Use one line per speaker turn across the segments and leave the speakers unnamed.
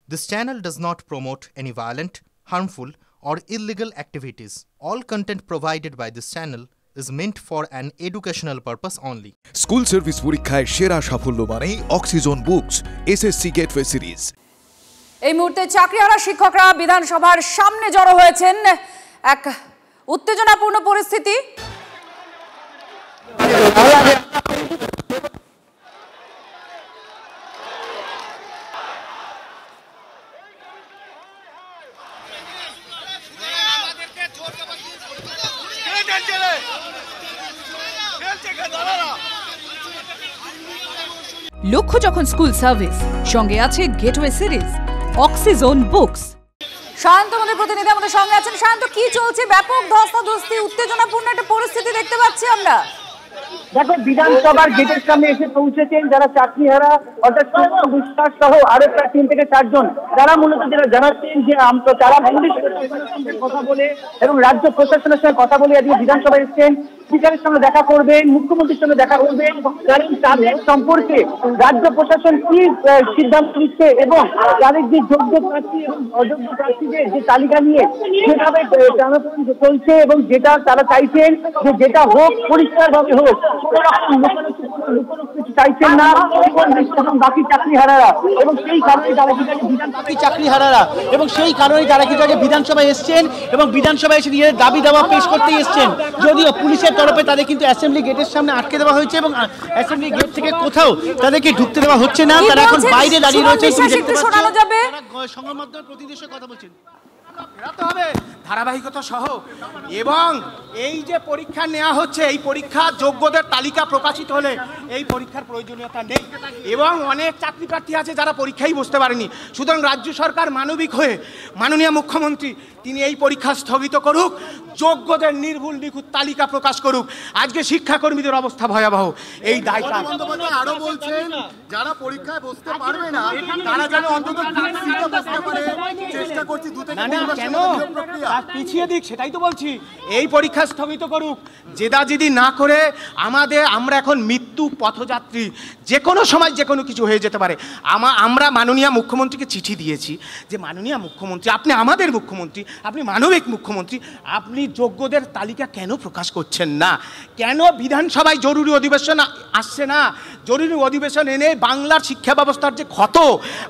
This channel does not promote any violent, harmful, or illegal activities. All content provided by this channel is meant for an educational purpose only.
School service পরীক্ষায় সেরা সাফল্য মানে oxygen books SSC gateway series.
এই মুহূর্তে চাকরিহারা শিক্ষকরা বিধানসভার সামনে জড়ো হয়েছেন। এক উত্তেজনাপূর্ণ পরিস্থিতি।
লক্ষ্য যখন স্কুল সার্ভিস, সঙ্গে আছে গেটওয়ে সিরিজ, অক্সিজন বুকস।
শান্ত আমাদের প্রতিনিধি আমাদের সঙ্গে আছেন। শান্ত, কি চলছে? ব্যাপক ধস্তাধস্তি, উত্তেজনাপূর্ণ একটা পরিস্থিতি দেখতে পাচ্ছি আমরা।
দেখো, বিধানসভার গেটের সামনে এসে পৌঁছেছেন যারা চাকরিহারা অর্থাৎ বিশ্বাস সহ আরো প্রায় 3 থেকে 4 জন, যারা মূলত যারা জানাচ্ছেন যে তারা পুলিশ কথা বলে এবং রাজ্য প্রশাসনের সঙ্গে কথা বলে আজকে বিধানসভায় এসেছেন। স্পিকারের সঙ্গে দেখা করবেন, মুখ্যমন্ত্রীর সঙ্গে দেখা করবেন, কারণ তাদের সম্পর্কে রাজ্য প্রশাসন কি সিদ্ধান্ত নিচ্ছে এবং তাদের যে যোগ্য প্রার্থী এবং অযোগ্য প্রার্থীদের যে তালিকা নিয়ে যেভাবে টানাপোড়েন চলছে এবং যেটা তারা চাইছেন যে যেটা হোক পরিষ্কারভাবে হোক, চাইছেন না এবং বাকি চাকরিহারারা, এবং সেই কারণে তারা
চাকরিহারারা এবং সেই কারণেই তারা কিন্তু আগে বিধানসভায় এসছেন এবং বিধানসভায় এসে নিজের দাবি দাওয়া পেশ করতে এসছেন। যদিও পুলিশের তরফে তাদের কিন্তু অ্যাসেম্বলি গেটের সামনে আটকে দেওয়া হয়েছে এবং অ্যাসেম্বলি গেট থেকে কোথাও তাদেরকে ঢুকতে দেওয়া হচ্ছে না। তারা এখন বাইরে দাঁড়িয়ে রয়েছে। সংবাদ মাধ্যমের প্রতিনিধির সাথে কথা বলছেন। ফেরাতে হবে ধারাবাহিকতা সহ, এবং এই যে পরীক্ষা নেওয়া হচ্ছে, এই পরীক্ষা যোগ্যদের তালিকা প্রকাশিত হলে এই পরীক্ষার প্রয়োজনীয়তা নেই এবং অনেক চাকরি প্রার্থী আছে যারা পরীক্ষাই বসতে পারেনি। সুতরাং রাজ্য সরকার মানবিক হয়ে মাননীয় মুখ্যমন্ত্রী তিনি এই পরীক্ষা স্থগিত করুক, যোগ্যদের নির্ভুল নিখুঁত তালিকা প্রকাশ করুক। আজকে শিক্ষাকর্মীদের অবস্থা ভয়াবহ। এই দায়িত্ব
আরো বলছেন যারা পরীক্ষায় বসতে পারবে না তারা যেন অন্তত বসতে পারে, চেষ্টা করছি
কেন পিছিয়ে দিক, সেটাই তো বলছি। এই পরীক্ষা স্থগিত করুক, জেদাজেদি না করে আমরা এখন মৃত্যু পথযাত্রী, যে কোনো সময় যে কোনো কিছু হয়ে যেতে পারে। আমরা মাননীয় মুখ্যমন্ত্রীকে চিঠি দিয়েছি যে মাননীয় মুখ্যমন্ত্রী, আপনি আমাদের মুখ্যমন্ত্রী, আপনি মানবিক মুখ্যমন্ত্রী, আপনি যোগ্যদের তালিকা কেন প্রকাশ করছেন না? কেন বিধানসভায় জরুরি অধিবেশন আসছে না? জরুরি অধিবেশন এনে বাংলার শিক্ষা ব্যবস্থার যে ক্ষত,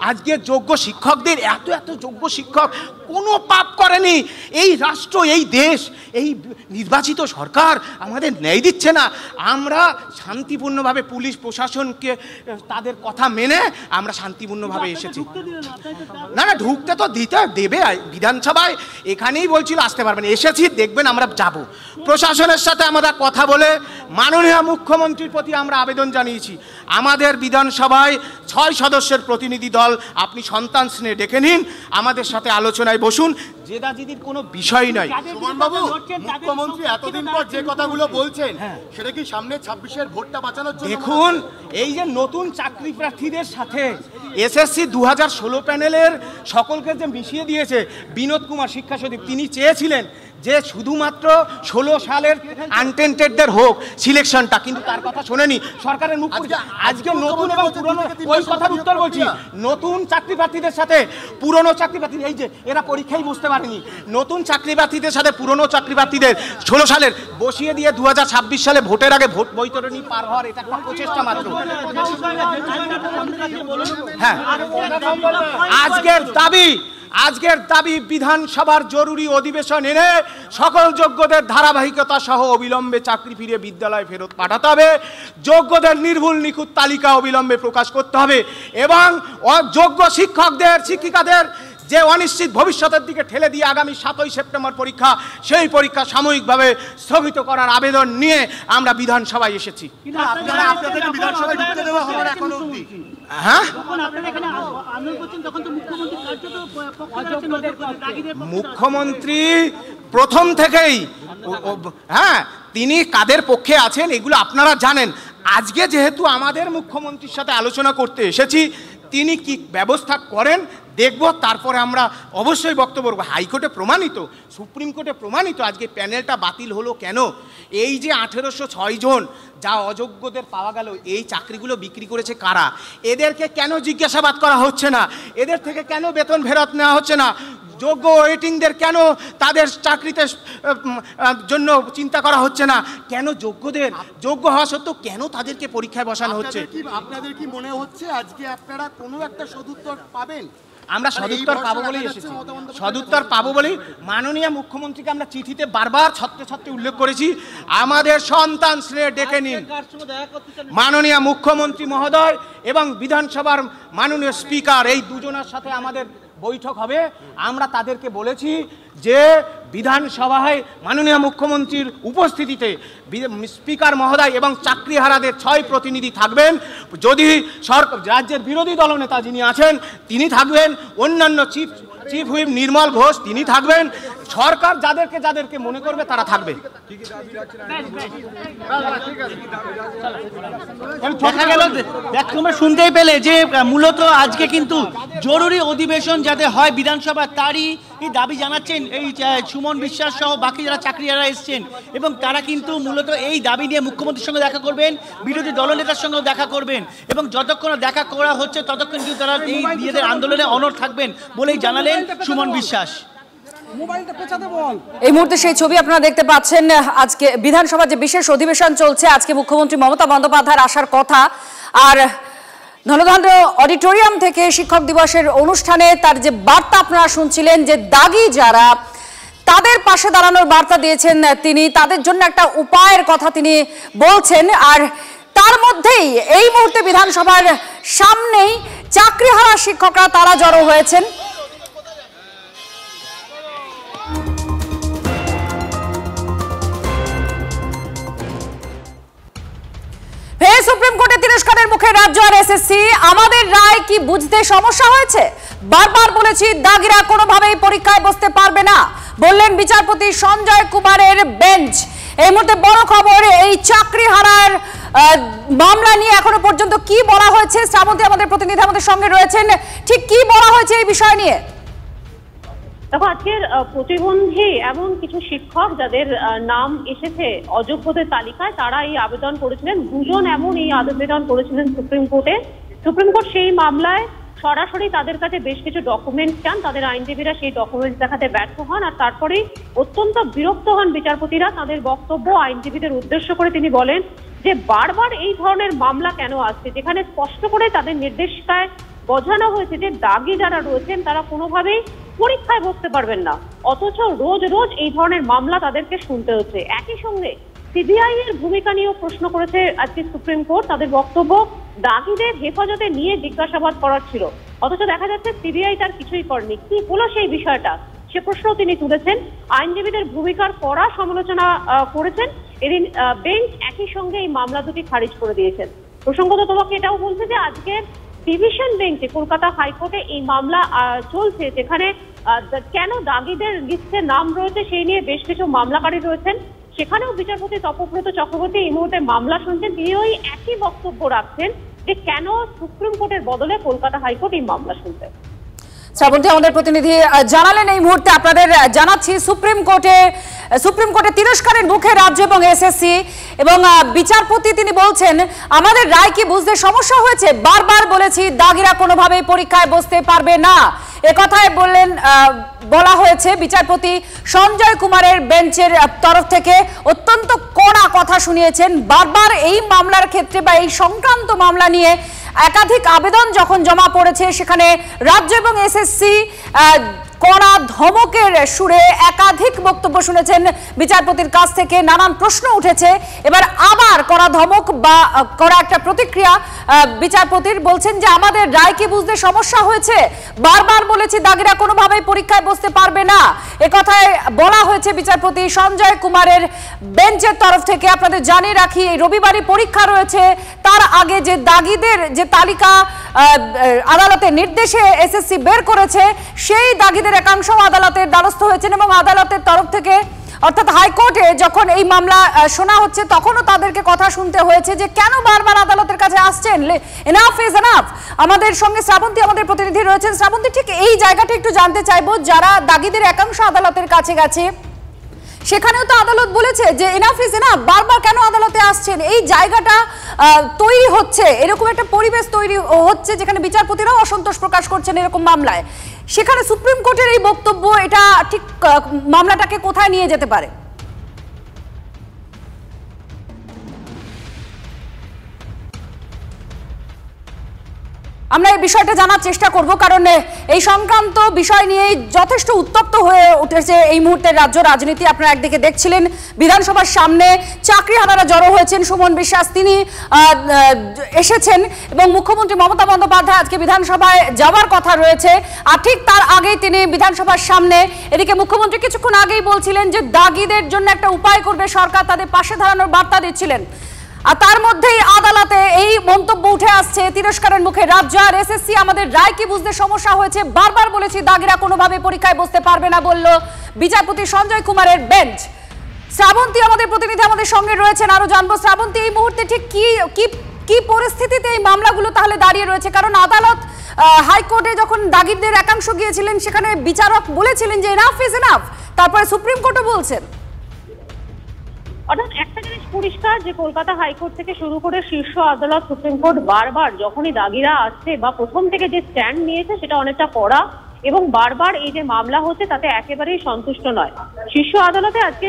আজকে যোগ্য শিক্ষকদের এত যোগ্য শিক্ষক কোনো পাপ করেনি। এই রাষ্ট্র, এই দেশ, এই নির্বাচিত সরকার আমাদের ন্যায় দিচ্ছে না। আমরা শান্তিপূর্ণভাবে পুলিশ প্রশাসনকে তাদের কথা মেনে আমরা শান্তিপূর্ণভাবে এসেছি। না ঢুকতে তো দেবে বিধানসভায়, এখানেই বলছিল আসতে পারবেন। এসেছি, দেখবেন আমরা যাব। প্রশাসনের সাথে আমরা কথা বলে মাননীয় মুখ্যমন্ত্রীর প্রতি আমরা আবেদন জানিয়েছি, আমাদের বিধানসভায় 6 সদস্যের প্রতিনিধি দল আপনি সন্তান স্নেহে ডেকে নিন, আমাদের সাথে আলোচনায় বসুন। জেদাজেদির কোনো বিষয় নয়।
সুমনবাবু, মুখ্যমন্ত্রী এতদিন পর যে কথাগুলো বলছেন সেটা কি সামনে 26-এর ভোটটা বাঁচানোর জন্য?
দেখুন, এই যে নতুন চাকরি প্রার্থীদের সাথে এসএসসি 2016 প্যানেলের সকলকে যে মিশিয়ে দিয়েছে বিনোদ কুমার শিক্ষা সচিব, তিনি চেয়েছিলেন যে শুধুমাত্র 16 সালের আনটেন্টেডদের হোক সিলেকশনটা, কিন্তু তার কথা শোনেনি সরকারের মুখ। আজকে নতুন এবং পুরনো, ওই কথার উত্তর বলছি, নতুন চাকরি প্রার্থীদের সাথে পুরনো চাকরি প্রার্থী, এই যে এরা পরীক্ষাই বসতে পারেনি, নতুন চাকরি প্রার্থীদের সাথে পুরনো চাকরি প্রার্থীদের 16 সালের বসিয়ে দিয়ে 2026 সালে ভোটের আগে ভোট বৈতরণী পার হওয়ার এটা একটা প্রচেষ্টা মাত্র। হ্যাঁ, আজকের দাবি বিধানসভার জরুরি অধিবেশন এনে সকল যোগ্যদের ধারাবাহিকতা সহ অবিলম্বে চাকরি ফিরিয়ে বিদ্যালয়ে ফেরত পাঠাতে হবে, যোগ্যদের নির্ভুল নিখুঁত তালিকা অবিলম্বে প্রকাশ করতে হবে এবং অযোগ্য শিক্ষকদের, শিক্ষিকাদের যে অনিশ্চিত ভবিষ্যতের দিকে ঠেলে দিয়ে আগামী 7ই সেপ্টেম্বর পরীক্ষা, সেই পরীক্ষা সাময়িকভাবে স্থগিত করার আবেদন নিয়ে আমরা বিধানসভায় এসেছি। মুখ্যমন্ত্রী প্রথম থেকেই তিনি কাদের পক্ষে আছেন এগুলো আপনারা জানেন। আজকে যেহেতু আমাদের মুখ্যমন্ত্রীর সাথে আলোচনা করতে এসেছি, তিনি কি ব্যবস্থা করেন দেখব, তারপরে আমরা অবশ্যই বক্তব্য করব। হাইকোর্টে প্রমাণিত, সুপ্রিম কোর্টে প্রমাণিত আজকে প্যানেলটা বাতিল হলো কেন। এই যে 1806 জন যা অযোগ্যদের পাওয়া গেল, এই চাকরিগুলো বিক্রি করেছে কারা? এদেরকে কেন জিজ্ঞাসাবাদ করা হচ্ছে না? এদের থেকে কেন বেতন ফেরত নেওয়া হচ্ছে না? যোগ্য ওয়েটিংদের কেন তাদের চাকরিতে জন্য চিন্তা করা হচ্ছে না? কেন যোগ্যদের যোগ্য হওয়া সত্ত্বেও কেন তাদেরকে পরীক্ষায় বসানো হচ্ছে?
আপনাদের কি মনে হচ্ছে আজকে আপনারা কোনো একটা সদুত্তর পাবেন?
আমরা সদুত্তর পাবো বলেই এসেছি, সদুত্তর পাবো বলেই মাননীয় মুখ্যমন্ত্রীকে আমরা চিঠিতে বারবার ছত্রে ছত্রে উল্লেখ করেছি, আমাদের সন্তান স্নেহে ডেকে নিন। মাননীয় মুখ্যমন্ত্রী মহোদয় এবং বিধানসভার মাননীয় স্পিকার, এই দুজনের সাথে আমাদের বৈঠক হবে। আমরা তাদেরকে বলেছি যে বিধানসভায় মাননীয় মুখ্যমন্ত্রীর উপস্থিতিতে স্পিকার মহোদয় এবং চাকরিহারাদের 6 প্রতিনিধি থাকবেন। যদি সরকার রাজ্যের বিরোধী দলনেতা যিনি আছেন তিনি থাকবেন, অন্যান্য চিফ হুইপ নির্মল ঘোষ তিনি থাকবেন, সরকার যাদেরকে মনে করবে তারা থাকবে।
দেখা গেল তোমরা শুনতেই পেলে যে মূলত আজকে কিন্তু জরুরি অধিবেশন যাতে হয় বিধানসভা, তারই দাবি জানাচ্ছেন এই সুমন বিশ্বাস সহ বাকি যারা চাকরিহারা এসছেন, এবং তারা কিন্তু মূলত এই দাবি নিয়ে মুখ্যমন্ত্রীর সঙ্গে দেখা করবেন, বিরোধী দলনেতার সঙ্গেও দেখা করবেন, এবং যতক্ষণ দেখা করা হচ্ছে ততক্ষণ কিন্তু তারা এই নিজেদের আন্দোলনে অনড় থাকবেন বলেই জানালেন সুমন বিশ্বাস।
এই মুহূর্তে সেই ছবি আপনারা দেখতে পাচ্ছেন। আজকে বিধানসভার যে বিশেষ অধিবেশন চলছে, আজকে মুখ্যমন্ত্রী মমতা বন্দ্যোপাধ্যায়ের আসার কথা, আর ধনধান্য অডিটোরিয়াম থেকে শিক্ষক দিবসের অনুষ্ঠানে তার যে বার্তা আপনারা শুনছিলেন, যে দাগি যারা তাদের পাশে দাঁড়ানোর বার্তা দিয়েছেন তিনি, তাদের জন্য একটা উপায়ের কথা তিনি বলছেন। আর তার মধ্যেই এই মুহূর্তে বিধানসভার সামনেই চাকরিহারা শিক্ষকরা তারা জড়ো হয়েছেন। সুপ্রিম কোর্টের তিরস্কারের মুখে রাজ্য আর এসএসসি, আমাদের রায় কি বুঝতে সমস্যা হয়েছে? বারবার বলেছি দাগিরা কোনোভাবেই পরীক্ষায় বসতে পারবে না, বললেন বিচারপতি সঞ্জয় কুমারের বেঞ্চ। এই মুহূর্তে বড় খবর, এই চাকরিহারার মামলা নিয়ে এখনো পর্যন্ত কি বলা হয়েছে? শ্রাবন্তী আমাদের প্রতিনিধি আমাদের সঙ্গে রয়েছেন, ঠিক কি বলা হয়েছে এই বিষয় নিয়ে?
দেখো, আজকের প্রতিবন্ধী এমন কিছু শিক্ষক যাদের নাম এসেছে অযোগ্যদের তালিকায়, তারা এই আবেদন করেছিলেন। 2 জন এমন এই আবেদন করেছিলেন সুপ্রিম কোর্টে। সুপ্রিম কোর্ট সেই মামলায় সরাসরি তাদের কাছে বেশ কিছু ডকুমেন্টস চান, তাদের আইনজীবীরা সেই ডকুমেন্টস দেখাতে ব্যর্থ হন, আর তারপরেই অত্যন্ত বিরক্ত হন বিচারপতিরা। তাদের বক্তব্য আইনজীবীদের উদ্দেশ্য করে তিনি বলেন যে বারবার এই ধরনের মামলা কেন আসছে, যেখানে স্পষ্ট করে তাদের নির্দেশিকায় বোঝানো হয়েছে যে দাগি যারা রয়েছেন তারা কোনোভাবেই পরীক্ষায় বসতে পারবেন না, অথচ রোজ রোজ এই ধরনের মামলা তাদেরকে শুনতে হচ্ছে। একই সঙ্গে সিবিআই এর ভূমিকা নিয়েও প্রশ্ন করেছে আজকে সুপ্রিম কোর্ট। তাদের বক্তব্য দাগিদের হেফাজতে নিয়ে জিজ্ঞাসাবাদ করার ছিল, অথচ দেখা যাচ্ছে সিবিআই তার কিছুই করেনি। কি হলো সেই বিষয়টা, সে প্রশ্ন তিনি তুলেছেন। আইনজীবীদের ভূমিকার কড়া সমালোচনা করেছেন। এদিন বেঞ্চ একই সঙ্গে এই মামলা দুটি খারিজ করে দিয়েছেন। প্রসঙ্গত তোমাকে এটাও বলছে যে আজকের ডিভিশন বেঞ্চে কলকাতা হাইকোর্টে এই মামলা চলছে, যেখানে কেন দাগিদের লিস্টে নাম রয়েছে সেই নিয়ে বেশ কিছু মামলাকারী রয়েছেন। সেখানেও বিচারপতি তপব্রত চক্রবর্তী এই মুহূর্তে মামলা শুনছেন। তিনি ওই একই বক্তব্য রাখছেন যে কেন সুপ্রিম কোর্টের বদলে কলকাতা হাইকোর্ট এই মামলা শুনছে।
শ্রাবন্তী আমাদের প্রতিনিধি জানালেন। এই মুহূর্তে আপনাদের জানাচ্ছি সুপ্রিম কোর্টে তিরস্কারের মুখে রাজ্য এবং এসএসসি, এবং বিচারপতি তিনি বলছেন আমাদের রায় কি বুঝতে সমস্যা হয়েছে? বারবার বলেছি দাগিরা কোনোভাবেই পরীক্ষায় বসতে পারবে না, একথায় বলা হয়েছে। বিচারপতি সঞ্জয় কুমারের বেঞ্চের তরফ থেকে অত্যন্ত কড়া কথা শুনিয়েছেন। বারবার এই মামলার ক্ষেত্রে বা এই সংক্রান্ত মামলা নিয়ে একাধিক আবেদন যখন জমা পড়েছে, সেখানে রাজ্য এবং এসএসসি কড়া ধমকের সুরে একাধিক বক্তব্য শুনেছেন বিচারপতির কাছ থেকে, নানান প্রশ্ন উঠেছে। এবার আবার কড়া ধমক বা কড়া একটা প্রতিক্রিয়া বিচারপতির, বলছেন যে আমাদের রায় কি বুঝতে সমস্যা হয়েছে? বারবার বলেছি দাগিরা কোনোভাবেই পরীক্ষায় বসতে পারবে না, একথায় বলা হয়েছে বিচারপতি সঞ্জয় কুমারের বেঞ্চের তরফ থেকে। আপনাদের জানিয়ে রাখি, এই রবিবারই পরীক্ষা রয়েছে, তার আগে যে দাগিদের যে তালিকা আদালতের নির্দেশে এসএসসি বের করেছে, সেই দাগিদের একাংশ আদালতের দ্বারস্থ হয়েছেন এবং আদালতের তরফ থেকে অর্থাৎ হাইকোর্টে যখন এই মামলা শোনা হচ্ছে তখনও তাদেরকে কথা শুনতে হয়েছে যে কেন বারবার আদালতের কাছে আসছেন, এনাফ ইজ এনাফ। আমাদের সঙ্গে শ্রাবন্তী আমাদের প্রতিনিধি রয়েছেন। শ্রাবন্তী, ঠিক এই জায়গাটা একটু জানতে চাইবো, যারা দাগিদের একাংশ আদালতের কাছে গেছে সেখানেও তো আদালত বলেছে যে এনাফ ইজ এনাফ, বারবার কেন আদালতে আসছেন? এই জায়গাটা তৈরি হচ্ছে, এরকম একটা পরিবেশ তৈরি হচ্ছে যেখানে বিচারপতিরাও অসন্তোষ প্রকাশ করছেন এরকম মামলায়। সেখানে সুপ্রিম কোর্টের এই বক্তব্য, এটা ঠিক মামলাটাকে কোথায় নিয়ে যেতে পারে? আমরা এই বিষয়টা জানার চেষ্টা করব, কারণ এই সংক্রান্ত বিষয় নিয়ে যথেষ্ট উত্তপ্ত হয়ে উঠেছে এই মুহূর্তে রাজ্য রাজনীতি। আপনারা একদিকে দেখছিলেন বিধানসভার সামনে চাকরিহারারা জড়ো হয়েছেন, সুমন বিশ্বাস তিনি এসেছেন এবং মুখ্যমন্ত্রী মমতা বন্দ্যোপাধ্যায় আজকে বিধানসভায় যাওয়ার কথা রয়েছে। আর ঠিক তার আগেই তিনি বিধানসভার সামনে, এদিকে মুখ্যমন্ত্রী কিছুক্ষণ আগেই বলছিলেন যে দাগিদের জন্য একটা উপায় করবে সরকার, তাদের পাশে দাঁড়ানোর বার্তা দিচ্ছিলেন। আর তার মধ্যেই আদালতে এই মন্তব্য উঠে আসছে তিরস্কারের মুখে রাজ্য আর এসএসসি। আমাদের রায় কি বুঝতে সমস্যা হয়েছে, বারবার বলেছি দাগিরা কোনোভাবে পরীক্ষায় বসতে পারবে না, বলল বিচারপতি সঞ্জয় কুমারের বেঞ্চ। শ্রাবন্তী আমাদের প্রতিনিধি আমাদের সঙ্গে রয়েছেন, আরো জানবো। শ্রাবন্তী, এই মুহূর্তে ঠিক কি পরিস্থিতিতে এই মামলাগুলো তাহলে দাঁড়িয়ে রয়েছে? কারণ আদালত হাইকোর্টে যখন দাগিদের একাংশ গিয়েছিলেন সেখানে বিচারক বলেছিলেন যে এনাফ ইজ এনাফ, তারপরে সুপ্রিম কোর্টও বলছেন।
অর্থাৎ একটা জিনিস পরিষ্কার যে কলকাতা হাইকোর্ট থেকে শুরু করে শীর্ষ আদালত সুপ্রিম কোর্ট বারবার যখনই দাগিরা আসছে বা প্রথম থেকে যে স্ট্যান্ড নিয়েছে সেটা অনেকটা কড়া, এবং বারবার এই যে মামলা হচ্ছে তাতে একেবারেই সন্তুষ্ট নয়। শীর্ষ আদালতে আজকে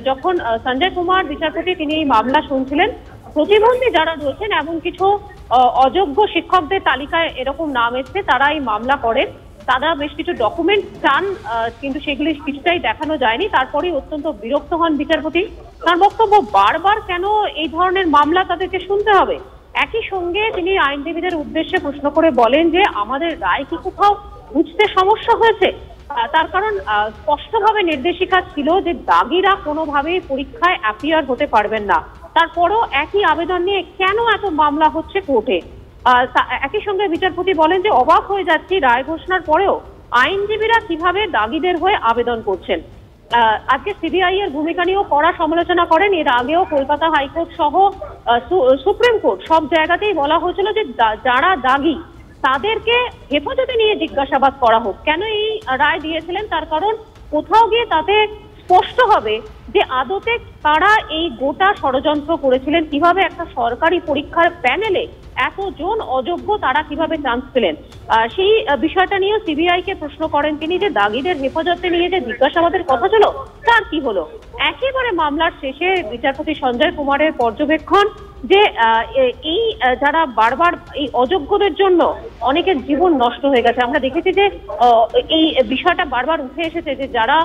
যখন সঞ্জয় কুমার বিচারপতি তিনি এই মামলা শুনছিলেন, প্রতিবন্ধী যারা রয়েছেন এমন কিছু অযোগ্য শিক্ষকদের তালিকায় এরকম নাম এসছে, তারা এই মামলা করেন। তারা বেশ কিছু ডকুমেন্ট চান, কিন্তু সেগুলি কিছুটাই দেখানো যায়নি। তারপরেই অত্যন্ত বিরক্ত হন বিচারপতি। তার বক্তব্য, বারবার কেন এই ধরনের মামলা তাদেরকে শুনতে হবে। একই সঙ্গে তিনি আইনজীবীদের উদ্দেশ্যে প্রশ্ন করে বলেন যে আমাদের রায় কি কোথাও বুঝতে সমস্যা হয়েছে? তার কারণ স্পষ্টভাবে নির্দেশিকা ছিল যে দাগিরা কোনোভাবেই পরীক্ষায় অ্যাপিয়ার হতে পারবেন না। তারপরও একই আবেদন নিয়ে কেন এত মামলা হচ্ছে কোর্টে? একই সঙ্গে বিচারপতি বলেন যে অবাক হয়ে যাচ্ছি রায় ঘোষণার পরেও আইনজীবীরা কিভাবে দাগিদের হয়ে আবেদন করছেন। আজকে সিবিআই এর ভূমিকা নিয়েও কড়া সমালোচনা করেন। এর আগেও কলকাতা হাইকোর্ট সহ সুপ্রিম কোর্ট সব জায়গাতেই বলা হয়েছিল যে যারা দাগি তাদেরকে হেফাজতে নিয়ে জিজ্ঞাসাবাদ করা হোক। কেন এই রায় দিয়েছিলেন? তার কারণ কোথাও গিয়ে তাতে স্পষ্ট হবে যে আদতে তারা এই গোটা ষড়যন্ত্র করেছিলেন, কিভাবে একটা সরকারি পরীক্ষার প্যানেলে এতজন অযোগ্য তারা কিভাবে চান্স পেলেন। সেই বিষয়টা নিয়েও সিবিআই কে প্রশ্ন করেন তিনি যে দাগিদের হেফাজতে নিয়ে যে জিজ্ঞাসাবাদের কথা ছিল তার কি হলো। একেবারে মামলার শেষে বিচারপতি সঞ্জয় কুমারের পর্যবেক্ষণ যে এই যারা বারবার এই অযোগ্যদের জন্য অনেকের জীবন নষ্ট হয়ে গেছে। আমরা দেখেছি যে এই বিষয়টা বারবার উঠে এসেছে যে যারা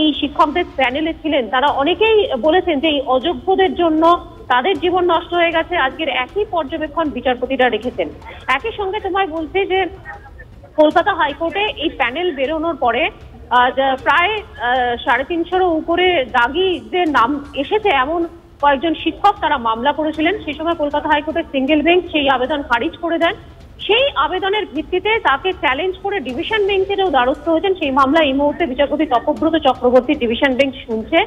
এই শিক্ষকদের প্যানেলে ছিলেন তারা অনেকেই বলেছেন যে এই অযোগ্যদের জন্য তাদের জীবন নষ্ট হয়ে গেছে। আজকের একই পর্যবেক্ষণ বিচারপতিরা রেখেছেন। একই সঙ্গে তোমায় বলছে যে কলকাতা হাইকোর্টে এই প্যানেল বেরোনোর পরে প্রায় 350-এরও উপরে দাগিদের নাম এসেছে এমন কয়েকজন শিক্ষক তারা মামলা করেছিলেন। সেই সময় কলকাতা হাইকোর্টের সিঙ্গেল বেঞ্চ সেই আবেদন খারিজ করে দেন। সেই আবেদনের ভিত্তিতে তাকে চ্যালেঞ্জ করে ডিভিশন বেঞ্চেরও দ্বারস্থ হয়েছেন। সেই মামলা এই মুহূর্তে বিচারপতি তপব্রত চক্রবর্তী ডিভিশন বেঞ্চ শুনছে।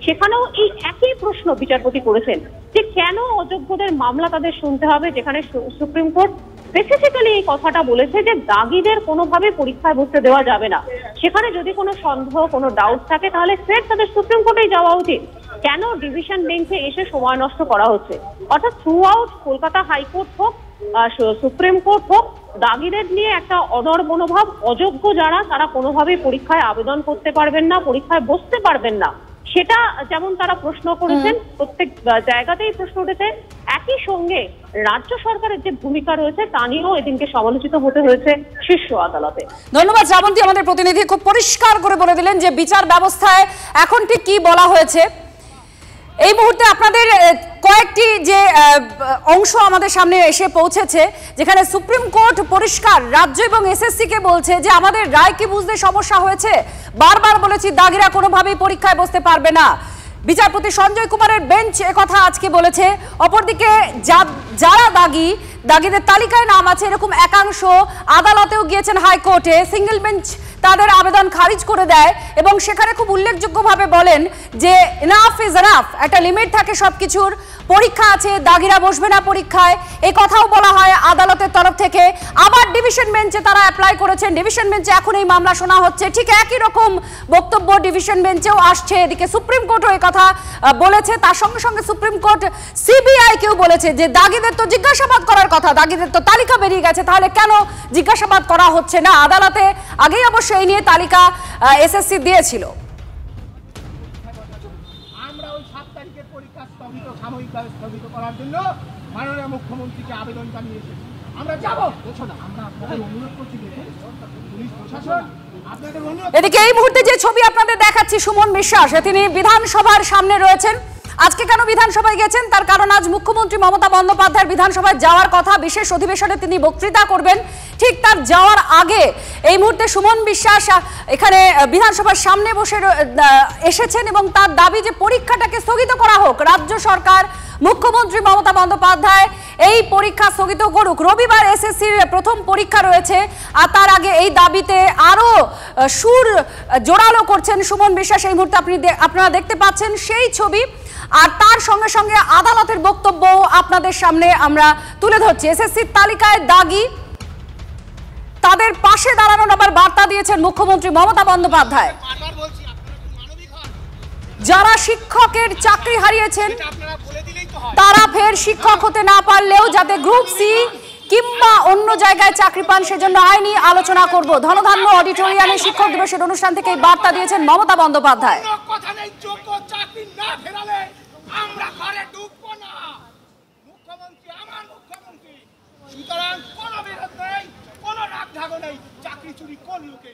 সেখানেও এই একই প্রশ্ন বিচারপতি করেছেন যে কেন অযোগ্যদের মামলা তাদের শুনতে হবে, যেখানে সুপ্রিম কোর্ট স্পেসিফিক্যালি এই কথাটা বলেছে যে দাগিদের কোনোভাবে পরীক্ষায় বসতে দেওয়া যাবে না। সেখানে যদি কোনো সন্দেহ কোনো ডাউট থাকে তাহলে স্ট্রেট তাদের সুপ্রিম কোর্টেই যাওয়া উচিত। কেন ডিভিশন বেঞ্চে এসে সময় নষ্ট করা হচ্ছে? অর্থাৎ থ্রু আউট কলকাতা হাইকোর্ট হোক সুপ্রিম কোর্ট হোক, দাগিদের নিয়ে একটা অনড় মনোভাব। অযোগ্য যারা তারা কোনোভাবেই পরীক্ষায় আবেদন করতে পারবেন না, পরীক্ষায় বসতে পারবেন না, সেটা যেমন তারা প্রশ্ন করেছেন, প্রত্যেক জায়গাতেই প্রশ্ন উঠেছে। একই সঙ্গে রাজ্য সরকারের যে ভূমিকা রয়েছে তা নিয়েও এদিনকে সমালোচিত হতে হয়েছে শীর্ষ আদালতে।
ধন্যবাদ শ্রাবন্তী। আমাদের প্রতিনিধি খুব পরিষ্কার করে বলে দিলেন যে বিচার ব্যবস্থায় এখন ঠিক কি বলা হয়েছে। এই মুহূর্তে আপনাদের কয়েকটি যে অংশ আমাদের সামনে এসে পৌঁছেছে, যেখানে সুপ্রিম কোর্ট পরিষ্কার রাজ্য এবং এসএসসি কে বলছে যে আমাদের রায় কি বুঝতে সমস্যা হয়েছে, বারবার বলেছি দাগিরা কোনোভাবেই পরীক্ষায় বসতে পারবে না। বিচারপতি সঞ্জয় কুমারের বেঞ্চ একথা আজকে বলেছে। অপরদিকে যারা দাগি দাগিদের তালিকায় নাম আছে এরকম একাংশ আদালতেও গিয়েছেন, হাইকোর্টে। সিঙ্গেল বেঞ্চ তাদের আবেদন খারিজ করে দেয় এবং সেখানে খুব উল্লেখযোগ্যভাবে বলেন যে এনাফ ইজ এনাফ, একটা লিমিট থাকে সবকিছুর। পরীক্ষা আছে, দাগিরা বসবে না পরীক্ষায়, এই কথাও বলা হয় আদালতের তরফ থেকে। আবার ডিভিশন বেঞ্চে তারা অ্যাপ্লাই করেছেন, ডিভিশন বেঞ্চে এখন এই মামলা শোনা হচ্ছে। ঠিক একই রকম বক্তব্য ডিভিশন বেঞ্চেও আসছে। এদিকে সুপ্রিম কোর্টও এই কথা বলেছে। তার সঙ্গে সঙ্গে সুপ্রিম কোর্ট সিবিআই কেও বলেছে যে দাগিদের তো জিজ্ঞাসাবাদ করার কথা, দাগিদের তো তালিকা বেরিয়ে গেছে, তাহলে কেন জিজ্ঞাসাবাদ করা হচ্ছে না? আদালতে আগেই অবশ্য এই নিয়ে তালিকা এসএসসি দিয়েছিল।
আমরা ওই 7 তারিখের পরীক্ষা সাময়িকভাবে স্থগিত করার জন্য মাননীয় মুখ্যমন্ত্রীকে আবেদন জানিয়ে এসেছি। আমরা যাব, আমরা আপনাদের অনুরোধ করছি, পুলিশ প্রশাসন আপনাদের অনুরোধ।
এদিকে এই মুহূর্তে যে ছবি আপনাদের দেখাচ্ছি, সুমন বিশ্বাস তিনি বিধানসভার সামনে রয়েছেন। আজকে কেন বিধানসভায় গেছেন তার কারণ আজ মুখ্যমন্ত্রী মমতা বন্দ্যোপাধ্যায়ের বিধানসভায় যাওয়ার কথা, বিশেষ অধিবেশনে তিনি বক্তৃতা করবেন। ঠিক তার যাওয়ার আগে এই মুহূর্তে সুমন বিশ্বাস এখানে বিধানসভার সামনে বসে এসেছেন এবং তার দাবি যে পরীক্ষাটাকে স্থগিত করা হোক। রাজ্য সরকার, মুখ্যমন্ত্রী মমতা বন্দ্যোপাধ্যায় এই পরীক্ষা স্থগিত করুক। রবিবার এসএসসির প্রথম পরীক্ষা রয়েছে আর তার আগে এই দাবিতে আরো সুর জোরালো করছেন সুমন বিশ্বাস। এই মুহূর্তে আপনারা দেখতে পাচ্ছেন সেই ছবি, আর তার সঙ্গে সঙ্গে আদালতের বক্তব্য আপনাদের সামনে আমরা তুলে ধরছি। এসএসসির তালিকায় দাগি, তাদের পাশে দাঁড়ানোর আবার বার্তা দিয়েছেন মুখ্যমন্ত্রী মমতা বন্দ্যোপাধ্যায়। যারা শিক্ষকের চাকরি হারিয়েছেন তারা ফের শিক্ষক হতে না পারলেও যাতে গ্রুপ সি কিংবা অন্য জায়গায় চাকরি পান সেজন্য আইনি আলোচনা করব। ধনধান্য অডিটোরিয়ামে শিক্ষক দিবসের অনুষ্ঠান থেকে এই বার্তা দিয়েছেন মমতা বন্দ্যোপাধ্যায়।
আমরা ঘরে ঢুকবো না, মুখ্যমন্ত্রী আমার মুখ্যমন্ত্রী, সুতরাং কোনো বিরোধ নেই, কোনো রাগ ঢাক নেই। চাকরি চুরি কোন লোকে?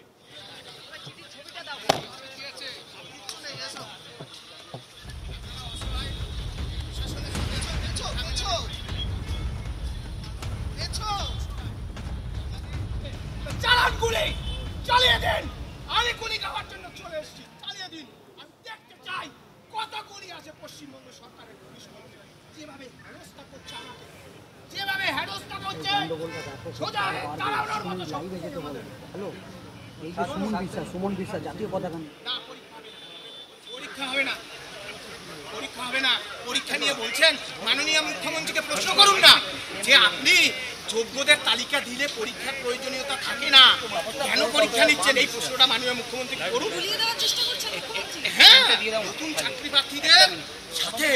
চালান গুলি চালিয়ে দিন, আমি গুলি খাওয়ার জন্য চলে এসেছি, চালিয়ে দিন। আমি দেখতে চাই কত গুলি আছে পশ্চিমবঙ্গ সরকারের পুলিশ মন্ত্রী যেভাবে হেনস্থা করছে আমাকে, যেভাবে হেনস্থা করছে, সোজা তাড়ানোর মতো সব। হ্যালো, এই যে সুমন বিশ্বাস জাতীয় পতাকা না, পরীক্ষা হবে না, পরীক্ষা হবে না। পরীক্ষা নিয়ে বলছেন, মাননীয় মুখ্যমন্ত্রীকে প্রশ্ন করুন না যে আপনি যোগ্যদের তালিকা দিলে পরীক্ষার প্রয়োজনীয়তা থাকে না, কেন পরীক্ষা নিচ্ছেন? এই প্রশ্নটা মাননীয় মুখ্যমন্ত্রীকে করুন। হ্যাঁ, নতুন চাকরি প্রার্থীদের সাথে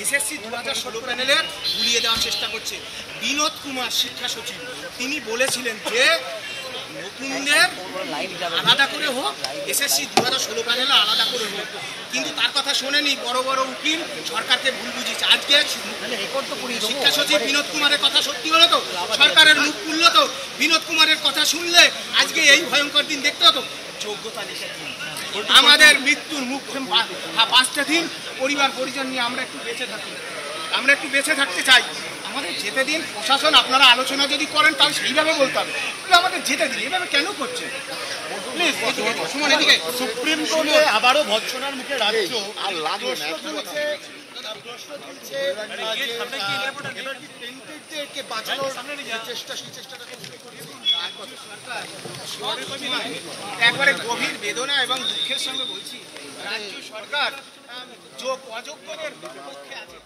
এসএসসি 2016 প্যানেলের গুলিয়ে দেওয়ার চেষ্টা করছে। বিনোদ কুমার শিক্ষা সচিব তিনি বলেছিলেন যে নতুনদের আলাদা করে হোক, এসএসসি 2016 প্যানেলে আলাদা করে হোক, কিন্তু তার কথা শোনেনি বড় বড় উকিল, সরকারকে ভুল বুঝিয়েছে। আজকে শিক্ষা সচিব বিনোদ কুমারের কথা সত্যি হলো তো, সরকারের মুখ খুললো তো, বিনোদ কুমারের কথা শুনলে আজকে এই ভয়ঙ্কর দিন দেখতে হতো। যোগ্যতা লিখে দিন, আমাদের মৃত্যুর মুখ 5টা দিন পরিবার পরিজন নিয়ে আমরা একটু বেঁচে থাকি, আমরা একটু বেঁচে থাকতে চাই। আমাদের যেতে দিন, প্রশাসন আপনারা আলোচনা যদি করেন তাহলে সেইভাবে বলতে হবে, আমাদের যেতে দিন। এভাবে কেন করছে?
সুপ্রিম কোর্টে আবারও ভৎসনার মুখে রাজ্য আর লাগে
একবারে গভীর বেদনা এবং দুঃখের সঙ্গে বলছি, রাজ্য সরকার যোগ অযোগ্যদের পক্ষে আছে।